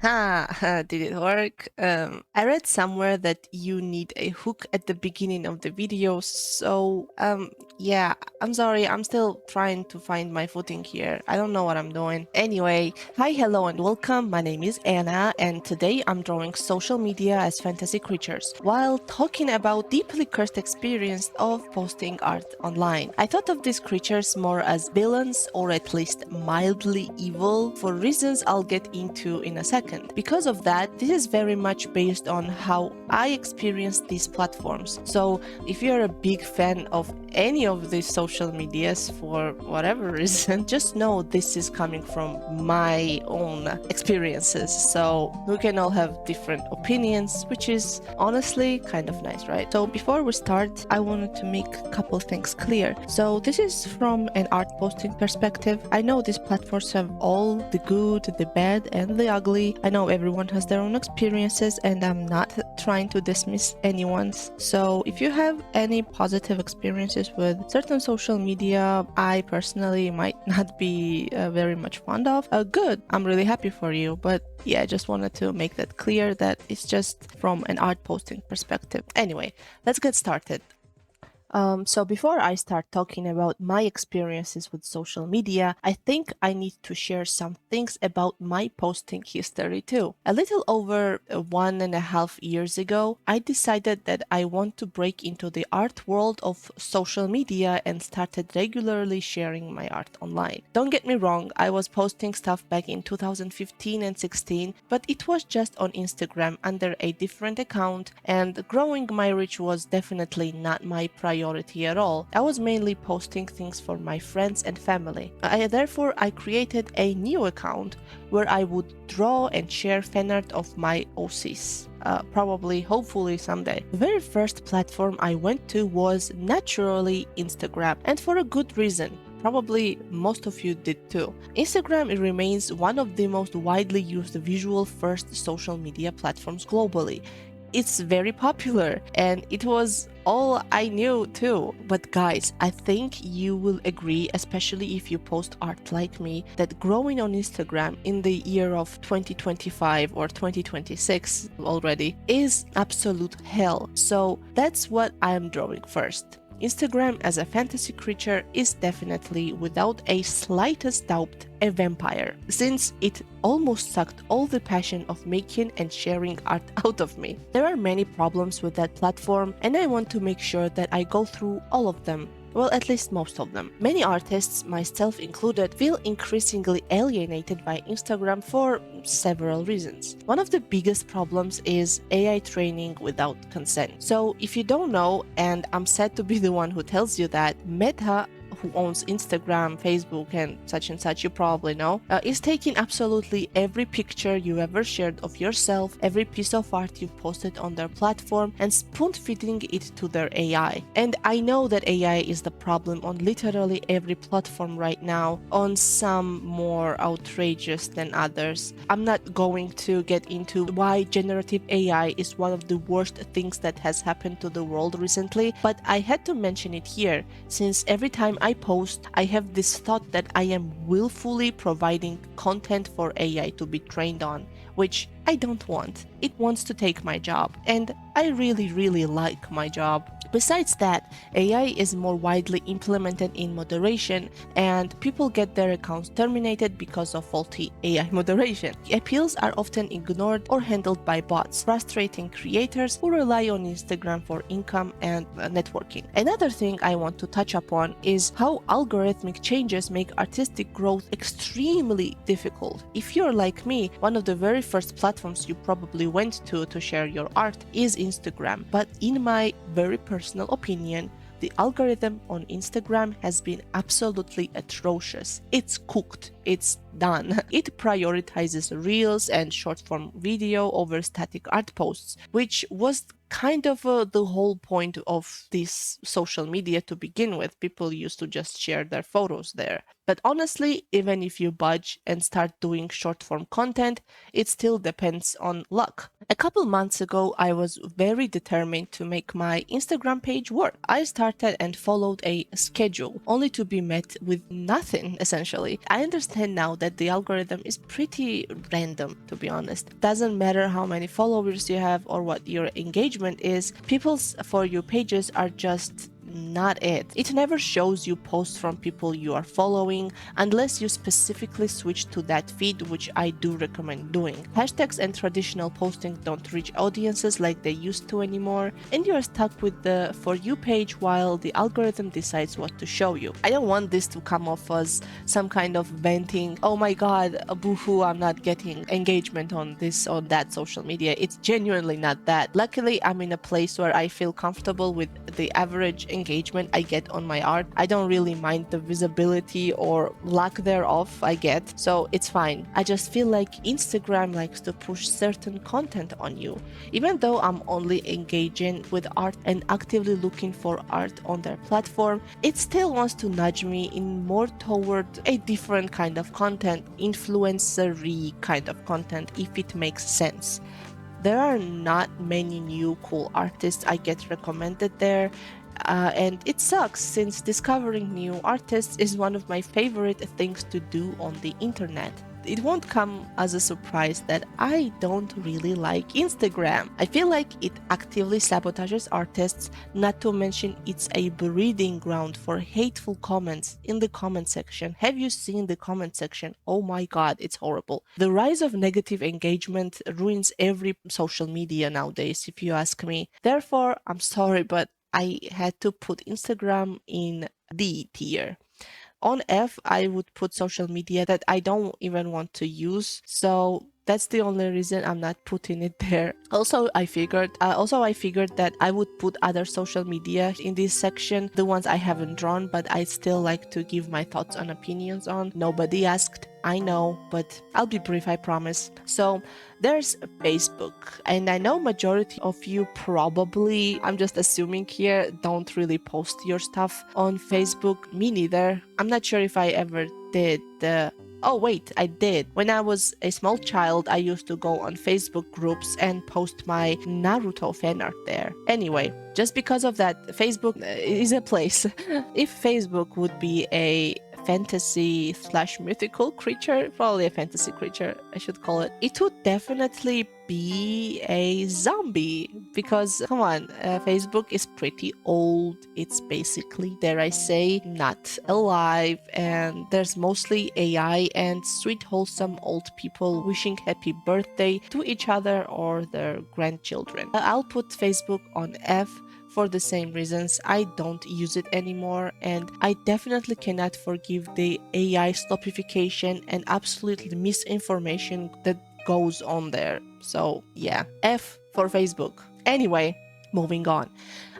Did it work? I read somewhere that you need a hook at the beginning of the video, so yeah, I'm sorry, I'm still trying to find my footing here. I don't know what I'm doing. Anyway, hi, hello, and welcome. My name is Anna, and today I'm drawing social media as fantasy creatures, while talking about deeply cursed experience of posting art online. I thought of these creatures more as villains, or at least mildly evil, for reasons I'll get into in a second. Because of that, this is very much based on how I experienced these platforms. So if you're a big fan of any of these social medias for whatever reason, just know this is coming from my own experiences. So we can all have different opinions, which is honestly kind of nice, right? So before we start, I wanted to make a couple things clear. So this is from an art posting perspective. I know these platforms have all the good, the bad, and the ugly. I know everyone has their own experiences, and I'm not trying to dismiss anyone's. So if you have any positive experiences with certain social media I personally might not be very much fond of, good, I'm really happy for you. But yeah, I just wanted to make that clear that it's just from an art posting perspective. Anyway, let's get started. So before I start talking about my experiences with social media, I think I need to share some things about my posting history too. A little over 1.5 years ago, I decided that I want to break into the art world of social media and started regularly sharing my art online. Don't get me wrong, I was posting stuff back in 2015 and 16, but it was just on Instagram under a different account, and growing my reach was definitely not my priority at all. I was mainly posting things for my friends and family. Therefore, I created a new account where I would draw and share fan art of my OCs. Probably, hopefully someday. The very first platform I went to was naturally Instagram, and for a good reason. Probably most of you did too. Instagram remains one of the most widely used visual-first social media platforms globally. It's very popular, and it was all I knew too. But guys, I think you will agree, especially if you post art like me, that growing on Instagram in the year of 2025 or 2026 already is absolute hell. So that's what I'm drawing first. Instagram as a fantasy creature is definitely, without a slightest doubt, a vampire, since it almost sucked all the passion of making and sharing art out of me. There are many problems with that platform, and I want to make sure that I go through all of them. Well, at least most of them. Many artists, myself included, feel increasingly alienated by Instagram for several reasons. One of the biggest problems is AI training without consent. So if you don't know, and I'm sad to be the one who tells you that, Meta, who owns Instagram, Facebook, and such, you probably know, is taking absolutely every picture you ever shared of yourself, every piece of art you've posted on their platform, and spoon-feeding it to their AI. And I know that AI is the problem on literally every platform right now, on some more outrageous than others. I'm not going to get into why generative AI is one of the worst things that has happened to the world recently, but I had to mention it here, since every time I post, I have this thought that I am willfully providing content for AI to be trained on, which I don't want. It wants to take my job, and I really like my job. Besides that, AI is more widely implemented in moderation, and people get their accounts terminated because of faulty AI moderation. Appeals are often ignored or handled by bots, frustrating creators who rely on Instagram for income and networking. Another thing I want to touch upon is how algorithmic changes make artistic growth extremely difficult. If you're like me, one of the very first platforms you probably went to share your art is Instagram, but in my very personal opinion, the algorithm on Instagram has been absolutely atrocious. It's cooked. It's done. It prioritizes reels and short-form video over static art posts, which was kind of the whole point of this social media to begin with. People used to just share their photos there. But honestly, even if you budge and start doing short form content, it still depends on luck. A couple months ago, I was very determined to make my Instagram page work. I started and followed a schedule, only to be met with nothing, essentially. I understand now that the algorithm is pretty random, to be honest. Doesn't matter how many followers you have or what your engagement is, people's For You pages are just not it. It never shows you posts from people you are following unless you specifically switch to that feed, which I do recommend doing. Hashtags and traditional posting don't reach audiences like they used to anymore, and you are stuck with the For You page while the algorithm decides what to show you. I don't want this to come off as some kind of venting, oh my god, boohoo, I'm not getting engagement on this or that social media. It's genuinely not that. Luckily, I'm in a place where I feel comfortable with the average engagement I get on my art. I don't really mind the visibility or lack thereof I get, so it's fine. I just feel like Instagram likes to push certain content on you. Even though I'm only engaging with art and actively looking for art on their platform, it still wants to nudge me in more toward a different kind of content, influencer-y kind of content, if it makes sense. There are not many new cool artists I get recommended there, and it sucks since discovering new artists is one of my favorite things to do on the internet. It won't come as a surprise that I don't really like Instagram. I feel like it actively sabotages artists, not to mention it's a breeding ground for hateful comments in the comment section. Have you seen the comment section? Oh my god, it's horrible. The rise of negative engagement ruins every social media nowadays, if you ask me. Therefore, I'm sorry, but I had to put Instagram in D tier. On F, I would put social media that I don't even want to use. So that's the only reason I'm not putting it there. Also, I figured that I would put other social media in this section, the ones I haven't drawn, but I still like to give my thoughts and opinions on. Nobody asked, I know, but I'll be brief, I promise. So there's Facebook, and I know majority of you probably, I'm just assuming here, don't really post your stuff on Facebook. Me neither. I'm not sure if I ever did. Oh wait, I did. When I was a small child, I used to go on Facebook groups and post my Naruto fan art there. Anyway, just because of that, Facebook is a place. If Facebook would be a fantasy/mythical creature, probably a fantasy creature, I should call it, it would definitely be a zombie. Because, come on, Facebook is pretty old. It's basically, dare I say, not alive, and there's mostly AI and sweet, wholesome old people wishing happy birthday to each other or their grandchildren. I'll put Facebook on F for the same reasons. I don't use it anymore, and I definitely cannot forgive the AI slopification and absolutely misinformation that goes on there. So yeah, F for Facebook. Anyway, moving on.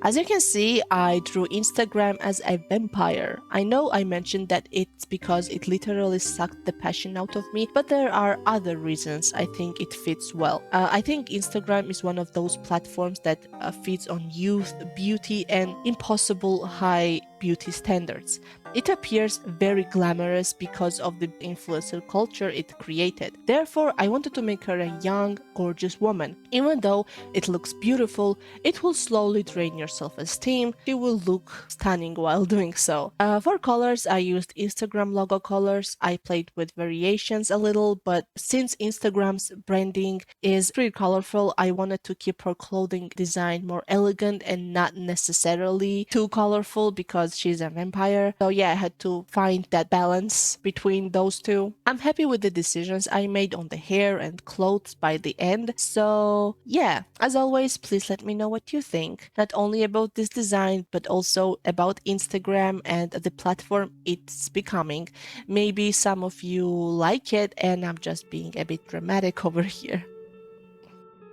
As you can see, I drew Instagram as a vampire. I know I mentioned that it's because it literally sucked the passion out of me, but there are other reasons I think it fits well. I think Instagram is one of those platforms that feeds on youth, beauty, and impossible high beauty standards. It appears very glamorous because of the influencer culture it created. Therefore, I wanted to make her a young, gorgeous woman. Even though it looks beautiful, it will slowly drain your self-esteem. She will look stunning while doing so. For colors, I used Instagram logo colors. I played with variations a little, but since Instagram's branding is pretty colorful, I wanted to keep her clothing design more elegant and not necessarily too colorful because she's a vampire. So yeah, I had to find that balance between those two. I'm happy with the decisions I made on the hair and clothes by the end. So yeah, as always, please let me know what you think, not only about this design, but also about Instagram and the platform it's becoming. Maybe some of you like it and I'm just being a bit dramatic over here.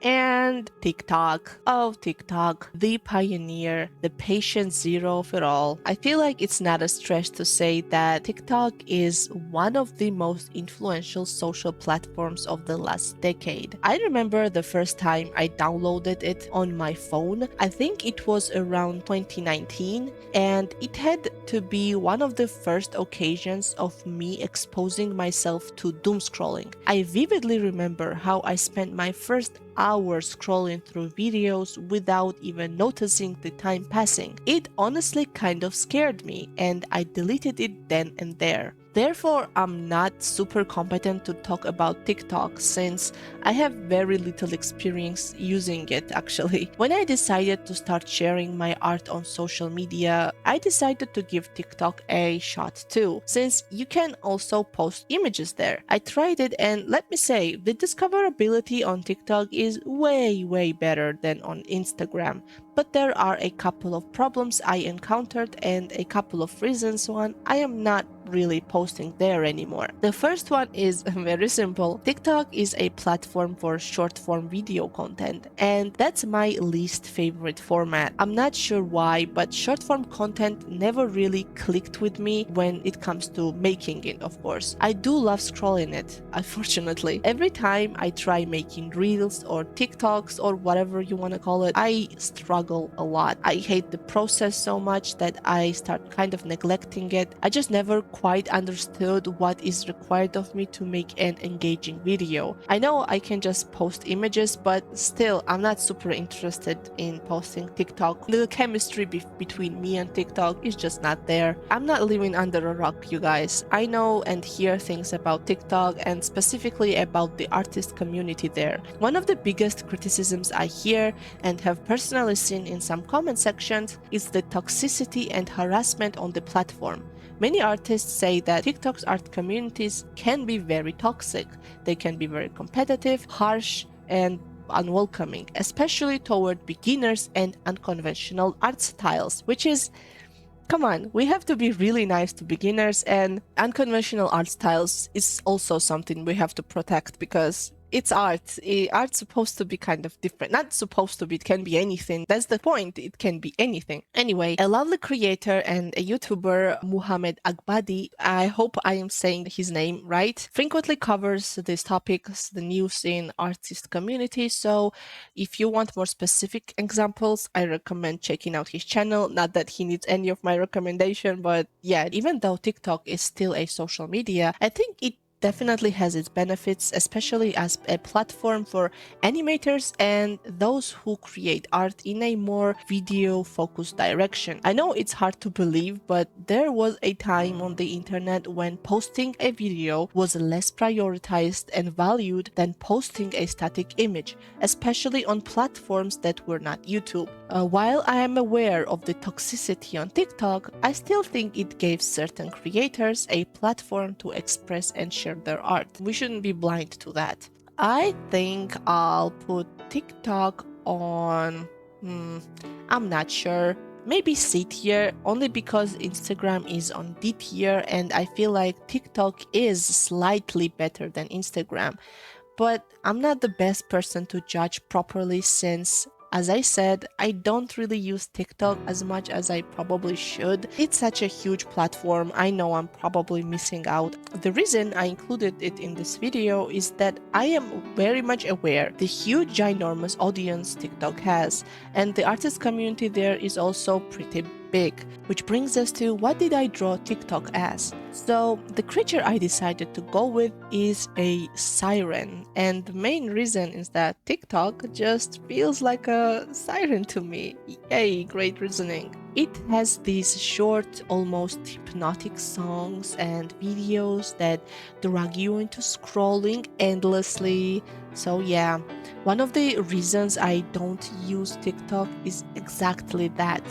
And TikTok. Oh, TikTok, the pioneer, the patient zero of it all. I feel like it's not a stretch to say that TikTok is one of the most influential social platforms of the last decade. I remember the first time I downloaded it on my phone. I think it was around 2019, and it had to be one of the first occasions of me exposing myself to doom scrolling. I vividly remember how I spent my first hours scrolling through videos without even noticing the time passing. It honestly kind of scared me, and I deleted it then and there. Therefore, I'm not super competent to talk about TikTok since I have very little experience using it actually. When I decided to start sharing my art on social media, I decided to give TikTok a shot too, since you can also post images there. I tried it, and let me say, the discoverability on TikTok is way better than on Instagram. But there are a couple of problems I encountered and a couple of reasons why I am not really posting there anymore. The first one is very simple. TikTok is a platform for short form video content, and that's my least favorite format. I'm not sure why, but short form content never really clicked with me when it comes to making it, of course. I do love scrolling it, unfortunately. Every time I try making reels or TikToks or whatever you want to call it, I struggle a lot. I hate the process so much that I start kind of neglecting it. I just never quite understood what is required of me to make an engaging video. I know I can just post images, but still, I'm not super interested in posting TikTok. The chemistry between me and TikTok is just not there. I'm not living under a rock, you guys. I know and hear things about TikTok and specifically about the artist community there. One of the biggest criticisms I hear and have personally seen in some comment sections is the toxicity and harassment on the platform. Many artists say that TikTok's art communities can be very toxic. They can be very competitive, harsh, and unwelcoming, especially toward beginners and unconventional art styles, which is, come on, we have to be really nice to beginners, and unconventional art styles is also something we have to protect because it's art. Art's supposed to be kind of different. Not supposed to be, it can be anything. That's the point, it can be anything. Anyway, a lovely creator and a YouTuber, Muhammad Agbadi, I hope I am saying his name right, frequently covers these topics, the news in artist community. So if you want more specific examples, I recommend checking out his channel. Not that he needs any of my recommendation, but yeah, even though TikTok is still a social media, I think it definitely has its benefits, especially as a platform for animators and those who create art in a more video-focused direction. I know it's hard to believe, but there was a time on the internet when posting a video was less prioritized and valued than posting a static image, especially on platforms that were not YouTube. While I am aware of the toxicity on TikTok, I still think it gave certain creators a platform to express and share their art. We shouldn't be blind to that. I think I'll put TikTok on, I'm not sure, maybe C tier, only because Instagram is on D tier and I feel like TikTok is slightly better than Instagram. But I'm not the best person to judge properly since, as I said, I don't really use TikTok as much as I probably should. It's such a huge platform, I know I'm probably missing out. The reason I included it in this video is that I am very much aware the huge ginormous audience TikTok has, and the artist community there is also pretty big. Which brings us to, what did I draw TikTok as? So the creature I decided to go with is a siren, and the main reason is that TikTok just feels like a siren to me. Yay, great reasoning. It has these short, almost hypnotic songs and videos that drag you into scrolling endlessly. So yeah, one of the reasons I don't use TikTok is exactly that.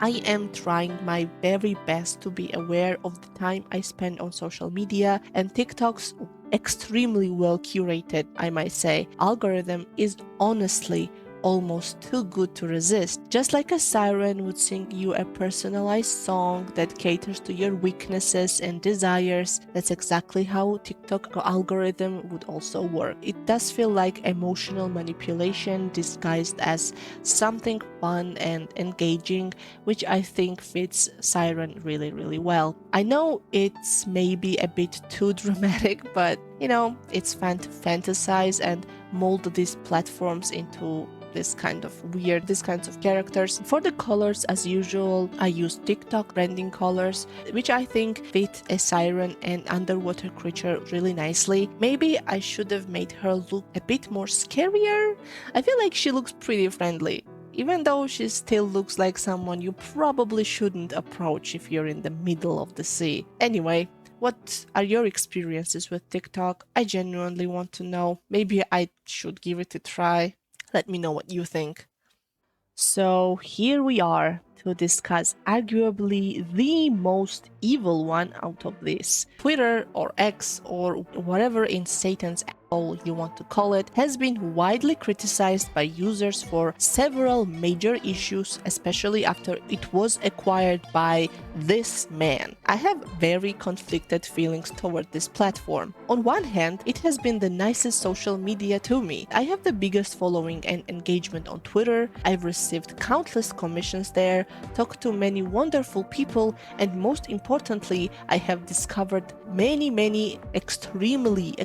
I am trying my very best to be aware of the time I spend on social media, and TikTok's extremely well curated, I might say, algorithm is honestly almost too good to resist. Just like a siren would sing you a personalized song that caters to your weaknesses and desires, that's exactly how TikTok algorithm would also work. It does feel like emotional manipulation disguised as something fun and engaging, which I think fits Siren really, really well. I know it's maybe a bit too dramatic, but it's fun to fantasize and mold these platforms into this kinds of characters. For the colors, as usual, I use TikTok branding colors, which I think fit a siren and underwater creature really nicely. Maybe I should have made her look a bit more scarier. I feel like she looks pretty friendly, even though she still looks like someone you probably shouldn't approach if you're in the middle of the sea. Anyway, what are your experiences with TikTok? I genuinely want to know. Maybe I should give it a try. Let me know what you think. So here we are to discuss arguably the most evil one out of this. Twitter or X or whatever in Satan's apple you want to call it has been widely criticized by users for several major issues, especially after it was acquired by this man. I have very conflicted feelings toward this platform. On one hand, it has been the nicest social media to me. I have the biggest following and engagement on Twitter. I've received countless commissions there, talked to many wonderful people, and most importantly, I have discovered many extremely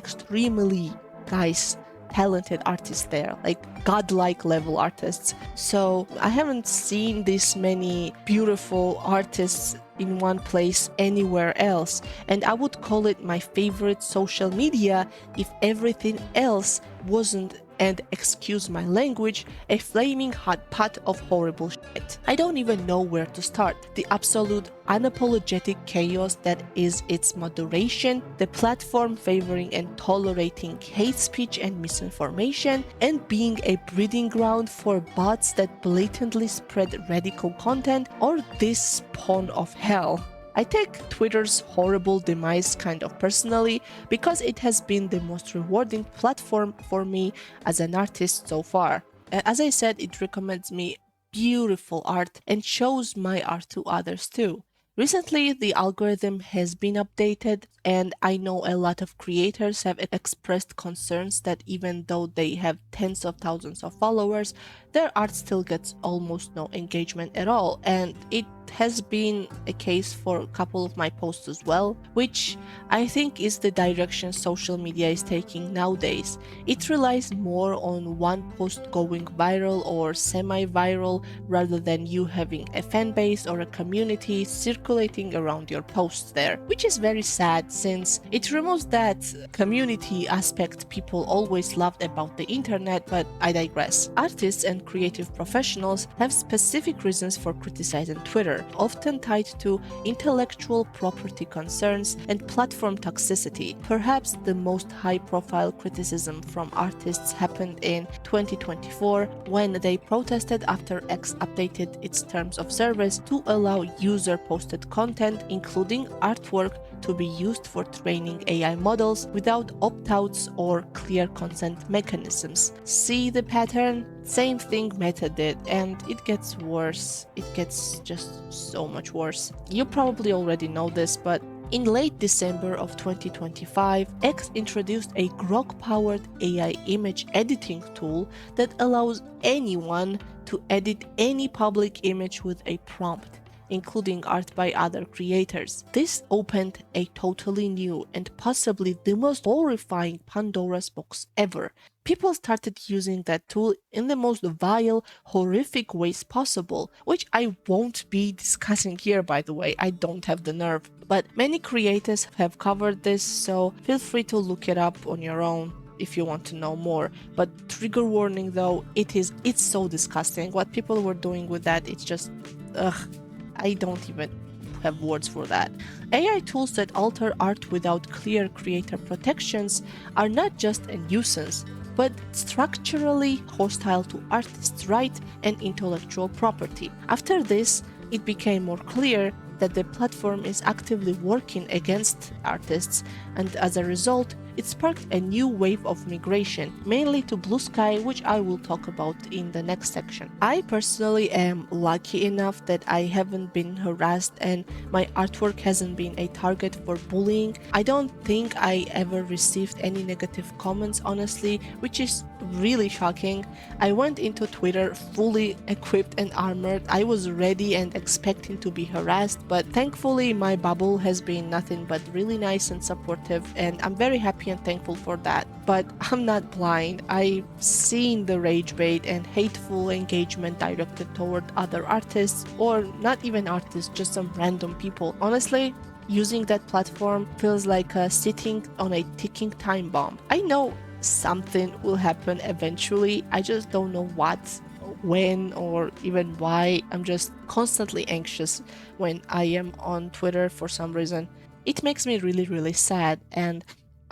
guys, talented artists there, like godlike level artists. So I haven't seen this many beautiful artists in one place anywhere else, and I would call it my favorite social media if everything else wasn't, and excuse my language, a flaming hot pot of horrible shit. I don't even know where to start. The absolute unapologetic chaos that is its moderation, the platform favoring and tolerating hate speech and misinformation, and being a breeding ground for bots that blatantly spread radical content, or this spawn of hell. I take Twitter's horrible demise kind of personally because it has been the most rewarding platform for me as an artist so far. As I said, it recommends me beautiful art and shows my art to others too. Recently, the algorithm has been updated, and I know a lot of creators have expressed concerns that even though they have tens of thousands of followers, their art still gets almost no engagement at all, and it has been a case for a couple of my posts as well, which I think is the direction social media is taking nowadays. It relies more on one post going viral or semi-viral rather than you having a fan base or a community circulating around your posts there, which is very sad since it removes that community aspect people always loved about the internet, but I digress. Artists and creative professionals have specific reasons for criticizing Twitter, often tied to intellectual property concerns and platform toxicity. Perhaps the most high-profile criticism from artists happened in 2024 when they protested after X updated its terms of service to allow user-posted content, including artwork, to be used for training AI models without opt-outs or clear consent mechanisms. See the pattern? Same thing Meta did, and it gets worse. It gets just so much worse. You probably already know this, but in late December of 2025, X introduced a Grok-powered AI image editing tool that allows anyone to edit any public image with a prompt, including art by other creators. This opened a totally new and possibly the most horrifying Pandora's box ever. People started using that tool in the most vile, horrific ways possible, which I won't be discussing here, by the way. I don't have the nerve. But many creators have covered this, so feel free to look it up on your own if you want to know more. But trigger warning though, it's so disgusting. What people were doing with that, it's just, I don't even have words for that. AI tools that alter art without clear creator protections are not just a nuisance, but structurally hostile to artists' rights and intellectual property. After this, it became more clear that the platform is actively working against artists, and as a result, it sparked a new wave of migration, mainly to Bluesky, which I will talk about in the next section. I personally am lucky enough that I haven't been harassed and my artwork hasn't been a target for bullying. I don't think I ever received any negative comments, honestly, which is really shocking. I went into Twitter fully equipped and armored. I was ready and expecting to be harassed, but thankfully my bubble has been nothing but really nice and supportive, and I'm very happy and thankful for that. But I'm not blind. I've seen the rage bait and hateful engagement directed toward other artists, or not even artists, just some random people. Honestly, using that platform feels like sitting on a ticking time bomb. I know something will happen eventually. I just don't know what, when, or even why. I'm just constantly anxious when I am on Twitter for some reason. It makes me really, really sad. And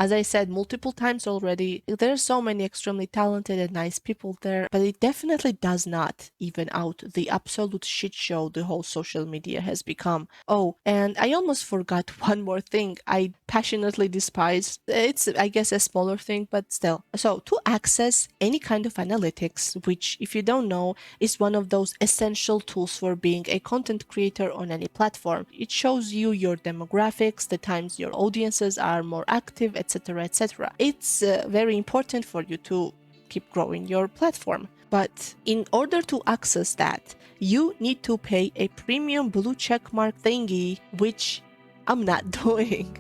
as I said multiple times already, there are so many extremely talented and nice people there, but it definitely does not even out the absolute shit show the whole social media has become. Oh, and I almost forgot one more thing I passionately despise. It's, I guess, a smaller thing, but still. So, to access any kind of analytics, which, if you don't know, is one of those essential tools for being a content creator on any platform. It shows you your demographics, the times your audiences are more active, etc., etc. It's very important for you to keep growing your platform. But in order to access that, you need to pay a premium blue checkmark thingy, which I'm not doing.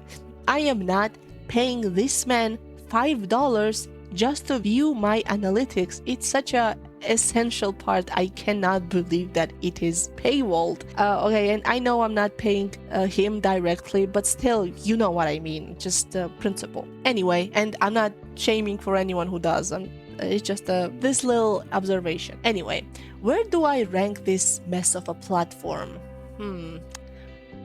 I am not paying this man $5 just to view my analytics. It's such a essential part. I cannot believe that it is paywalled. Okay, and I know I'm not paying him directly, but still, you know what I mean. Just the principle. Anyway, and I'm not shaming for anyone who does. It's just this little observation. Anyway, where do I rank this mess of a platform?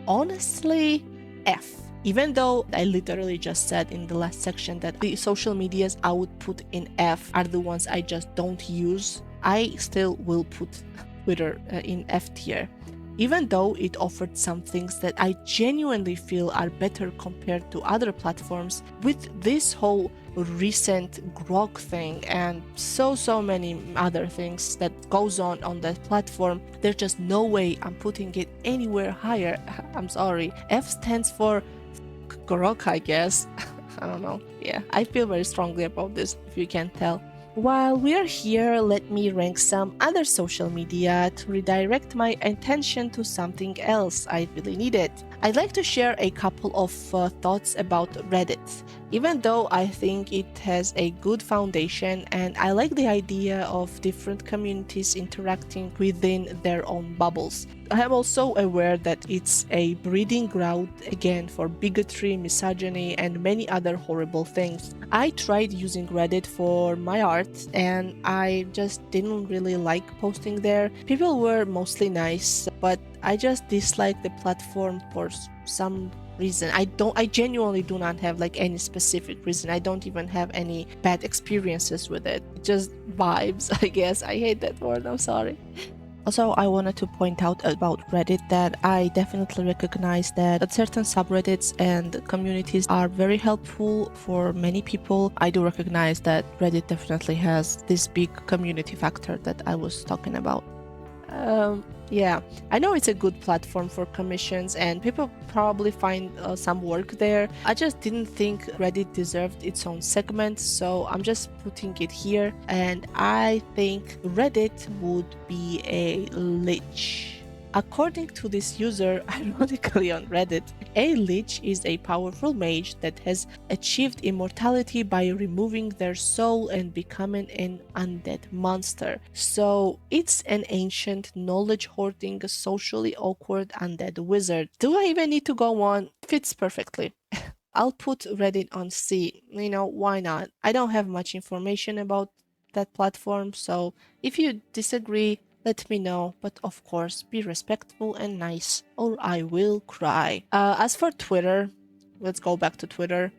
Honestly, F. Even though I literally just said in the last section that the social medias I would put in F are the ones I just don't use, I still will put Twitter in F tier. Even though it offered some things that I genuinely feel are better compared to other platforms, with this whole recent grok thing and so many other things that goes on that platform, there's just no way I'm putting it anywhere higher. I'm sorry. F stands for grok, I guess. I don't know. Yeah, I feel very strongly about this, if you can't tell. While we're here, let me rank some other social media to redirect my attention to something else I really needed. I'd like to share a couple of thoughts about Reddit. Even though I think it has a good foundation and I like the idea of different communities interacting within their own bubbles, I am also aware that it's a breeding ground again for bigotry, misogyny, and many other horrible things. I tried using Reddit for my art and I just didn't really like posting there. People were mostly nice, but I just dislike the platform for some reason. I genuinely do not have like any specific reason. I don't even have any bad experiences with it. Just vibes, I guess. I hate that word, I'm sorry. Also, I wanted to point out about Reddit that I definitely recognize that certain subreddits and communities are very helpful for many people. I do recognize that Reddit definitely has this big community factor that I was talking about. Yeah, I know it's a good platform for commissions and people probably find some work there. I just didn't think Reddit deserved its own segment, so I'm just putting it here. And I think Reddit would be a lich. According to this user, ironically on Reddit, a lich is a powerful mage that has achieved immortality by removing their soul and becoming an undead monster. So it's an ancient, knowledge-hoarding, socially awkward undead wizard. Do I even need to go on? Fits perfectly. I'll put Reddit on C. You know, why not? I don't have much information about that platform, so if you disagree, let me know, but of course, be respectful and nice, or I will cry. As for Twitter, let's go back to Twitter.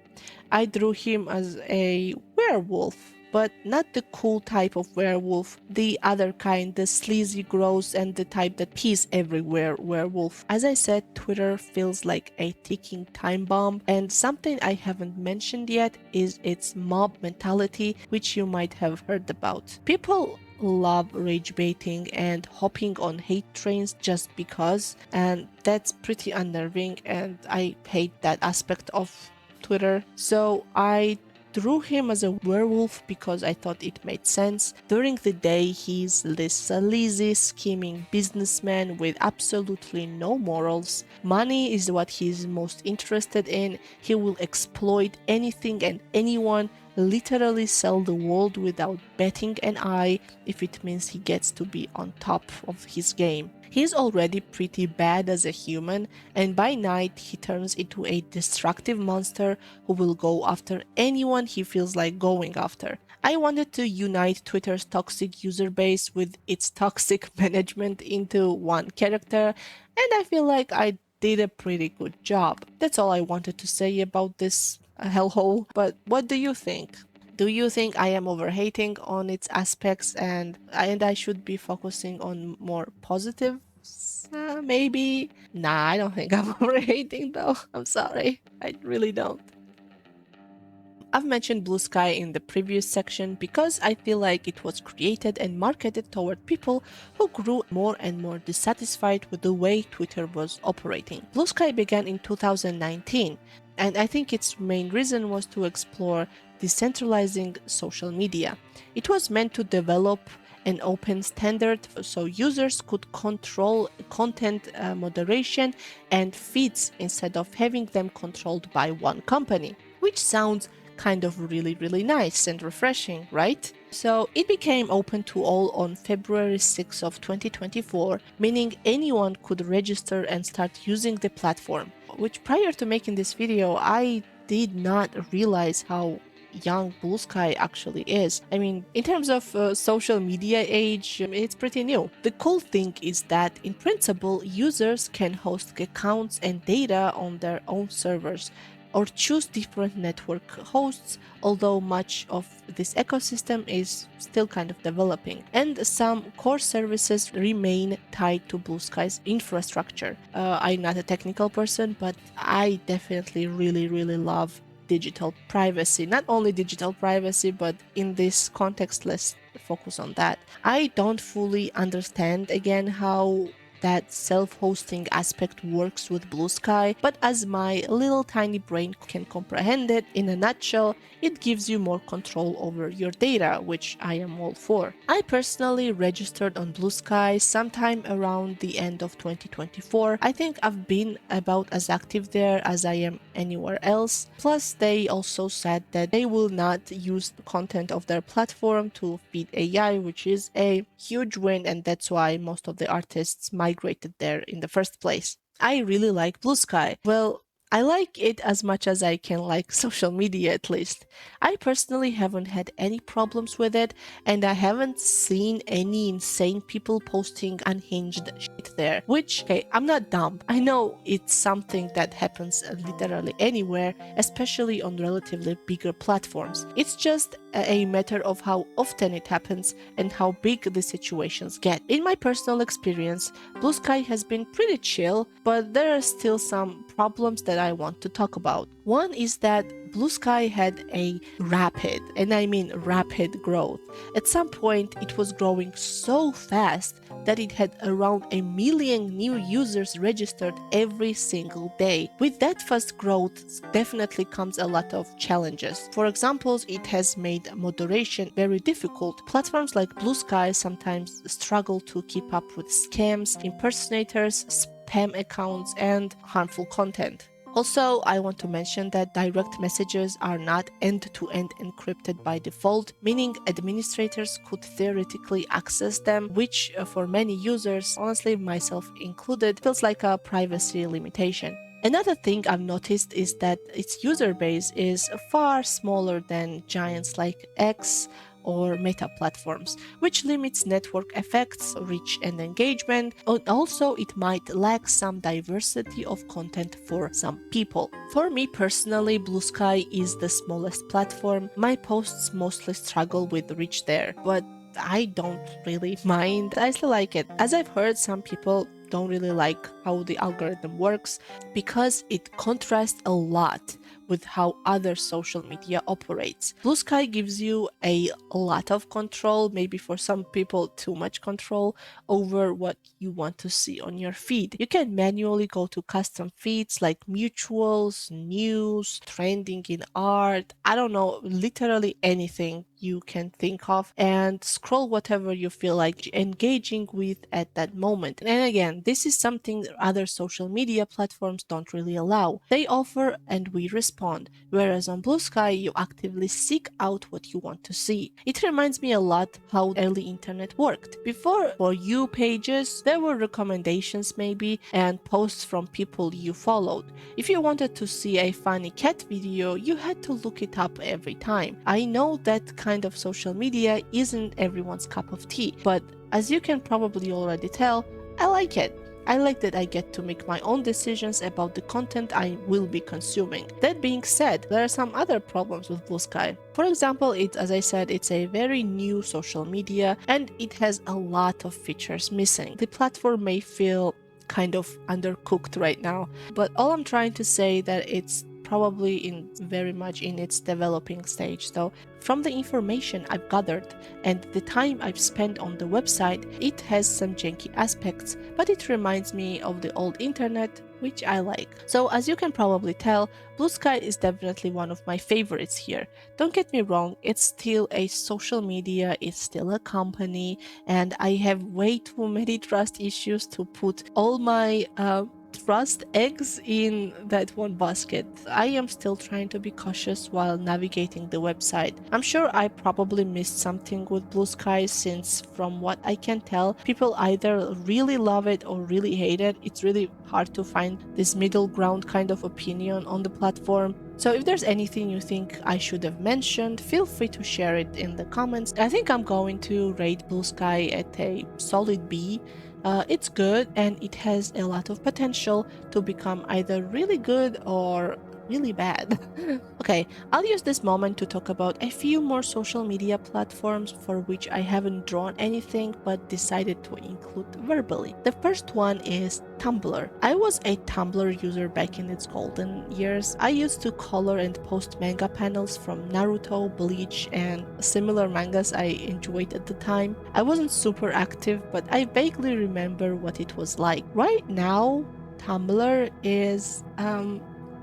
I drew him as a werewolf, but not the cool type of werewolf, the other kind, the sleazy, gross, and the type that pees everywhere werewolf. As I said, Twitter feels like a ticking time bomb, and something I haven't mentioned yet is its mob mentality, which you might have heard about. People love rage baiting and hopping on hate trains just because, and that's pretty unnerving, and I hate that aspect of Twitter. So I drew him as a werewolf because I thought it made sense. During the day, he's this lazy, scheming businessman with absolutely no morals. Money is what he's most interested in. He will exploit anything and anyone, literally sell the world without batting an eye if it means he gets to be on top of his game. He's already pretty bad as a human, and by night he turns into a destructive monster who will go after anyone he feels like going after. I wanted to unite Twitter's toxic user base with its toxic management into one character, and I feel like I did a pretty good job. That's all I wanted to say about this hellhole, but what do you think? Do you think I am overhating on its aspects and I should be focusing on more positive? Maybe? Nah, I don't think I'm overhating though. I'm sorry. I really don't. I've mentioned Bluesky in the previous section because I feel like it was created and marketed toward people who grew more and more dissatisfied with the way Twitter was operating. Bluesky began in 2019, and I think its main reason was to explore decentralizing social media. It was meant to develop an open standard so users could control content moderation and feeds instead of having them controlled by one company, which sounds kind of really nice and refreshing, right? So it became open to all on February 6th of 2024, meaning anyone could register and start using the platform, which prior to making this video, I did not realize how young Bluesky actually is. I mean, in terms of social media age, it's pretty new. The cool thing is that in principle, users can host accounts and data on their own servers, or choose different network hosts, although much of this ecosystem is still kind of developing. And some core services remain tied to Bluesky's infrastructure. I'm not a technical person, but I definitely really love digital privacy. Not only digital privacy, but in this context, let's focus on that. I don't fully understand, again, how that self-hosting aspect works with Bluesky, but as my little tiny brain can comprehend it, in a nutshell, it gives you more control over your data, which I am all for. I personally registered on Bluesky sometime around the end of 2024. I think I've been about as active there as I am anywhere else. Plus, they also said that they will not use the content of their platform to feed AI, which is a huge win, and that's why most of the artists migrated there in the first place. I really like Bluesky. Well, I like it as much as I can like social media, at least. I personally haven't had any problems with it, and I haven't seen any insane people posting unhinged shit there, which, okay, I'm not dumb. I know it's something that happens literally anywhere, especially on relatively bigger platforms. It's just a matter of how often it happens and how big the situations get. In my personal experience, Bluesky has been pretty chill, but there are still some problems that I want to talk about. One is that Bluesky had a rapid, and I mean rapid growth. At some point, it was growing so fast that it had around 1 million new users registered every single day. With that fast growth definitely comes a lot of challenges. For example, it has made moderation very difficult. Platforms like Bluesky sometimes struggle to keep up with scams, impersonators, spam accounts, and harmful content. Also, I want to mention that direct messages are not end-to-end encrypted by default, meaning administrators could theoretically access them, which for many users, honestly myself included, feels like a privacy limitation. Another thing I've noticed is that its user base is far smaller than giants like X, or meta platforms, which limits network effects, reach, and engagement. And also, it might lack some diversity of content for some people. For me personally, Bluesky is the smallest platform. My posts mostly struggle with reach there, but I don't really mind. I still like it. As I've heard, some people don't really like how the algorithm works because it contrasts a lot with how other social media operates. Bluesky gives you a lot of control, maybe for some people too much control over what you want to see on your feed. You can manually go to custom feeds like mutuals, news, trending in art, I don't know, literally anything you can think of, and scroll whatever you feel like engaging with at that moment. And again, this is something other social media platforms don't really allow. They offer and we respond, whereas on Bluesky you actively seek out what you want to see. It reminds me a lot how early internet worked. Before, for you pages, there were recommendations maybe and posts from people you followed. If you wanted to see a funny cat video, you had to look it up every time. I know that kind of social media isn't everyone's cup of tea, but as you can probably already tell, I like it. I like that I get to make my own decisions about the content I will be consuming. That being said, there are some other problems with Bluesky. For example, as I said, it's a very new social media and it has a lot of features missing. The platform may feel kind of undercooked right now, but all I'm trying to say that it's probably very much in its developing stage. So from the information I've gathered and the time I've spent on the website, it has some janky aspects, but it reminds me of the old internet, which I like. So as you can probably tell, Bluesky is definitely one of my favorites here. Don't get me wrong, it's still a social media, it's still a company, and I have way too many trust issues to put all my trust eggs in that one basket. I am still trying to be cautious while navigating the website. I'm sure I probably missed something with Bluesky since from what I can tell, people either really love it or really hate it. It's really hard to find this middle ground kind of opinion on the platform. So if there's anything you think I should have mentioned, feel free to share it in the comments. I think I'm going to rate Bluesky at a solid B. It's good and it has a lot of potential to become either really good or really bad. Okay, I'll use this moment to talk about a few more social media platforms for which I haven't drawn anything but decided to include verbally. The first one is Tumblr. I was a Tumblr user back in its golden years. I used to color and post manga panels from Naruto, Bleach, and similar mangas I enjoyed at the time. I wasn't super active, but I vaguely remember what it was like. Right now, Tumblr is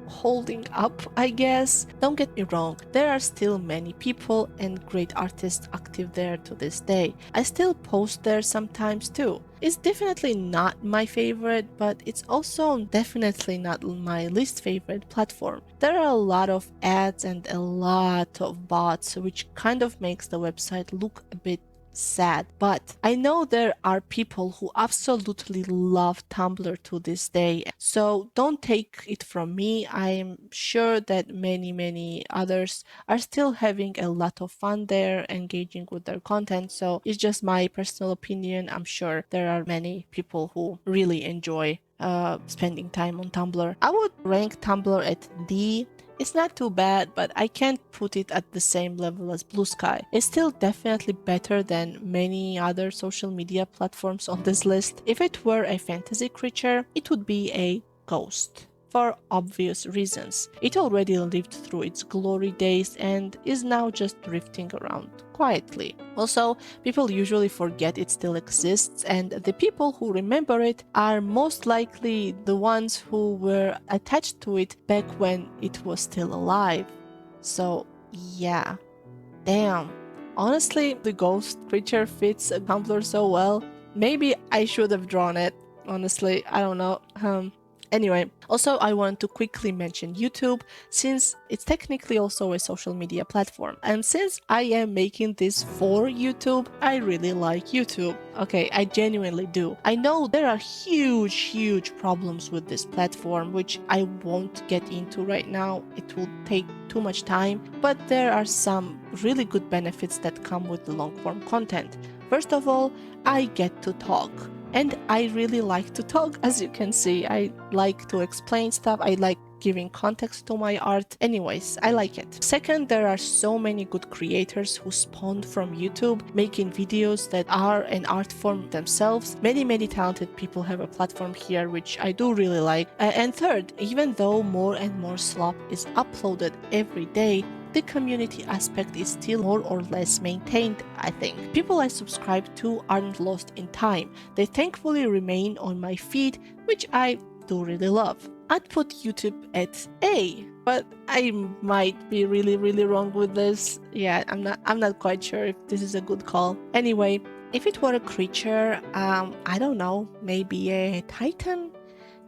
holding up, I guess. Don't get me wrong, there are still many people and great artists active there to this day. I still post there sometimes too. It's definitely not my favorite, but it's also definitely not my least favorite platform. There are a lot of ads and a lot of bots, which kind of makes the website look a bit sad, but I know there are people who absolutely love Tumblr to this day, so don't take it from me. I'm sure that many others are still having a lot of fun there, engaging with their content, so it's just my personal opinion. I'm sure there are many people who really enjoy spending time on Tumblr. I would rank Tumblr at D. It's not too bad, but I can't put it at the same level as Bluesky. It's still definitely better than many other social media platforms on this list. If it were a fantasy creature, it would be a ghost. For obvious reasons. It already lived through its glory days and is now just drifting around quietly. Also, people usually forget it still exists, and the people who remember it are most likely the ones who were attached to it back when it was still alive. So, yeah. Damn. Honestly, the ghost creature fits a Tumblr so well. Maybe I should have drawn it. Honestly, I don't know. Anyway, also I want to quickly mention YouTube, since it's technically also a social media platform. And since I am making this for YouTube, I really like YouTube. Okay, I genuinely do. I know there are huge problems with this platform, which I won't get into right now. It will take too much time, but there are some really good benefits that come with the long form content. First of all, I get to talk. And I really like to talk, as you can see. I like to explain stuff. I like giving context to my art. Anyways, I like it. Second, there are so many good creators who spawned from YouTube, making videos that are an art form themselves. Many talented people have a platform here, which I do really like. And third, even though more and more slop is uploaded every day, the community aspect is still more or less maintained, I think. People I subscribe to aren't lost in time. They thankfully remain on my feed, which I do really love. I'd put YouTube at A, but I might be really wrong with this. Yeah, I'm not quite sure if this is a good call. Anyway, if it were a creature, I don't know, maybe a titan?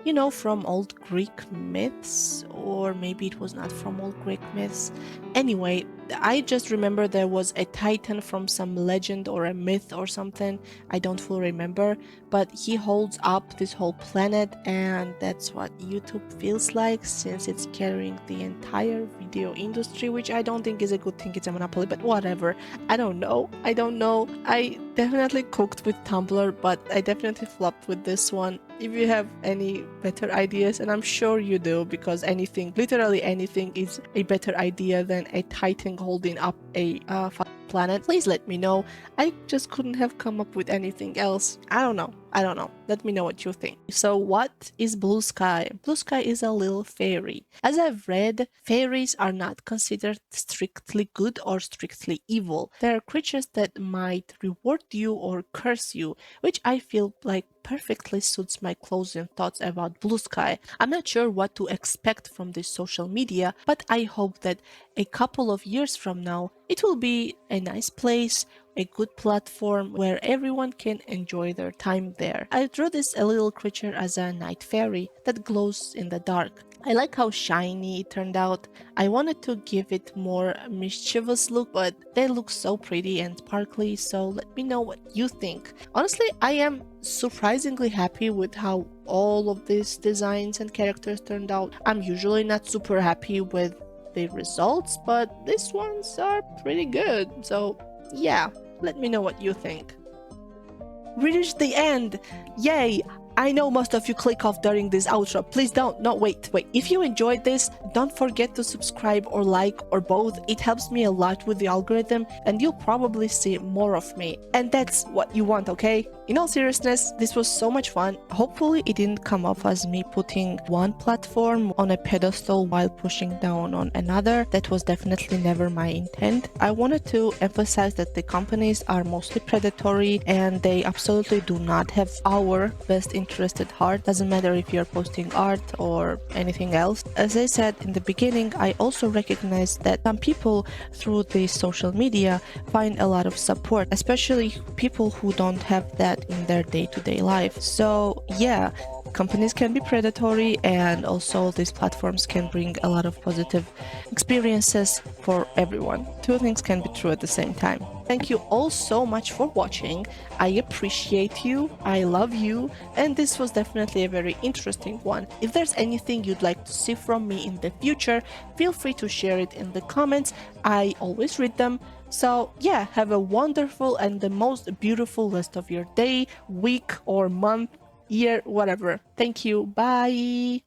You know, from old Greek myths, or maybe it was not from old Greek myths. Anyway, I just remember there was a titan from some legend or a myth or something. I don't fully remember, but he holds up this whole planet, and that's what YouTube feels like, since it's carrying the entire video industry, which I don't think is a good thing. It's a monopoly, but whatever. I don't know. I definitely cooked with Tumblr, but I definitely flopped with this one. If you have any better ideas, and I'm sure you do, because anything, literally anything, is a better idea than a titan holding up a planet, please let me know. I just couldn't have come up with anything else. I don't know. Let me know what you think. So what is Bluesky? Bluesky is a little fairy. As I've read, fairies are not considered strictly good or strictly evil. They are creatures that might reward you or curse you, which I feel like perfectly suits my closing thoughts about Bluesky. I'm not sure what to expect from this social media, but I hope that a couple of years from now, it will be a nice place, a good platform where everyone can enjoy their time there. I drew this a little creature as a night fairy that glows in the dark. I like how shiny it turned out. I wanted to give it more mischievous look, but they look so pretty and sparkly, so let me know what you think. Honestly, I am surprisingly happy with how all of these designs and characters turned out. I'm usually not super happy with the results, but these ones are pretty good, so yeah, let me know what you think. We reached the end! Yay! I know most of you click off during this outro. Please don't. No, wait. If you enjoyed this, don't forget to subscribe or like or both. It helps me a lot with the algorithm, and you'll probably see more of me. And that's what you want, okay? In all seriousness, this was so much fun. Hopefully it didn't come off as me putting one platform on a pedestal while pushing down on another. That was definitely never my intent. I wanted to emphasize that the companies are mostly predatory, and they absolutely do not have our best interest at heart. Doesn't matter if you're posting art or anything else. As I said in the beginning, I also recognize that some people through the social media find a lot of support, especially people who don't have that in their day-to-day life. So yeah, companies can be predatory, and also these platforms can bring a lot of positive experiences for everyone. Two things can be true at the same time. Thank you all so much for watching. I appreciate you, I love you, and this was definitely a very interesting one. If there's anything you'd like to see from me in the future, feel free to share it in the comments. I always read them. So yeah, have a wonderful and the most beautiful rest of your day, week, or month, year, whatever. Thank you. Bye.